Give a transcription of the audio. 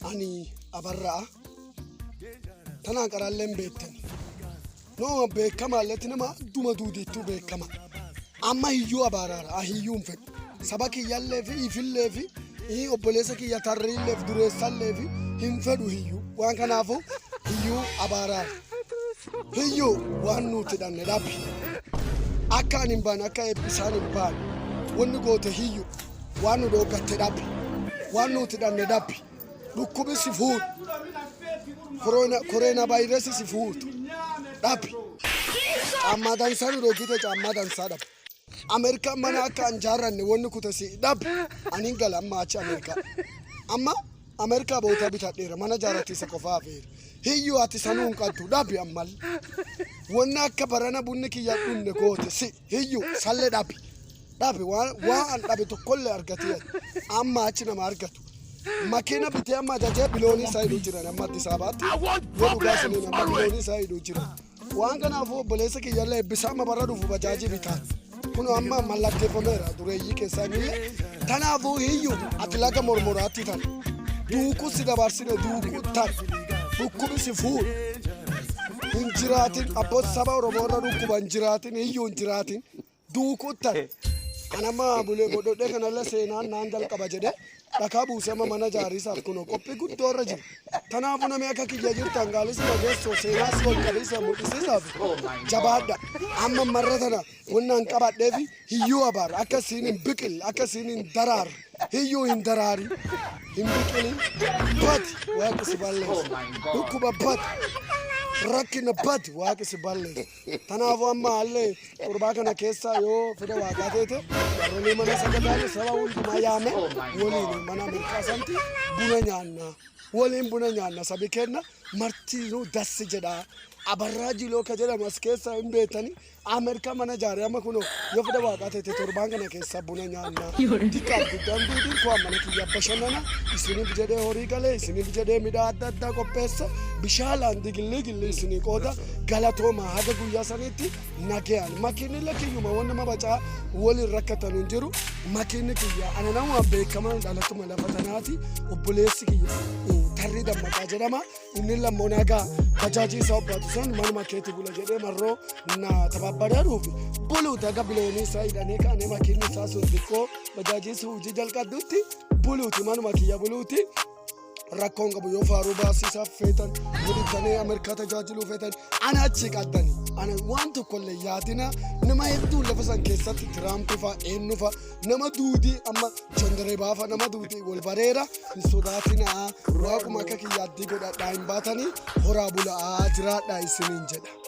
أني أبرع تنا كرالين بيتن نو بكما لتنا ما دوما دودي تو بكما أما هيو أبرار أهيوم فك سباكي يالله في يفيل في إيه أبوليسك يتاريل في دريسال في هم فدو هيو وان كنافو هيو أبرار هيو وانو تدان رابي أكا نبان أكا إبسان نبان ونقول هيو وانو دوغا تدابي وانو تدان رابي ركوبي سفور كورونا فيروس سفور رابي أما دانسان روكيته أما دانسان رابي أمريكا منا كان جارن ونكو تسي دب أنينغال أما أش أمريكا أمريكا بوتا بيتادير منا جارتي سكوفا فير هيو أتي سانون كاتو دب أمال ونا كبرنا بونكي يابون نكوت سي هيو سال دب وان دب تقول أرجعتيه أما أشنا ما أرجعتو ماكينة بتيا ما جاجي بلوني سايدو جيران أما تسابات ودوغاسنين أما بلوني سايدو جيران وان كنا فو بليسك يلا بسام برادو فو بجاجي بيتاد كنو أما ملاك فميرا دوري كسانية تنافو هيو أتلاقى مرموراتي تان دوكو سيدا بارسينة دوكو تان دوكو بسفور انجراتين أبوت سبا ورمورا دوكو بانجراتين هيو انجراتين دوكو تان أنا ما بولي بودو ديكنا لسينان ناندل كباجده Dakabu sama mana jari saaf kuno kopi good doraji. Tanah pun namanya kaki jajir tanggalis bagai sosial sol kalisa murtisi saaf. Jabada, amma marra tanah. Wannan kabat devi hiyo abar. Akasinin bikil, akasinin darar. Hiyo in darari, in bikil, bat. Wah kesiballe. Dukuba bat. Rakin bat. Wah kesiballe. Tanah pun amma alle. Urbakan akesa yo. Fida wagatete. Roni mana sakadali sawa undi mayame. Woli mana Amerika santi buna nyaanna sabi kenna martinu das jedha abarraji loka jedha maskesa imbetani Amerika mana jaare amma kuno yofda waaqate te torbanga na kessa buna nyaanna dikka guddan dudin ko amana kiyya bashanana isini bijede hori gale isini bijede mida adda qoppeessa bishalan digilli isini qoda galatoma haga guyya saniti nagean makini lakiyuma wonna mabaca woli rakkatanu jiru makini kiyya ananawa beekaman dhalatuma lafatanati obboleessi kiyya tarri dammaqa jedhama inni lammonaga bajaji sabbatu san manuma keeti bula jedhe marro na tababbadarufi bulu daga biloni saidane kane makini sasu dikko bajaji suuji jalqadutti buluti manuma kiyya buluti rakkoon qabu yoo faaruu baasisaa feetan guddiftanii Ameerikaa tajaajiluu feetan ana achi qaddani ana waan tokkollee yaadina nama hedduu lafa san keessatti Tiraampi fa'a eenyu fa'a nama duudii amma Jondaree baafa nama duudii wal bareera hin sodaatinaa waaquma akka kiyyaaddii godhadhaa hin baatanii horaa bulaa jiraadhaa isiniin jedha.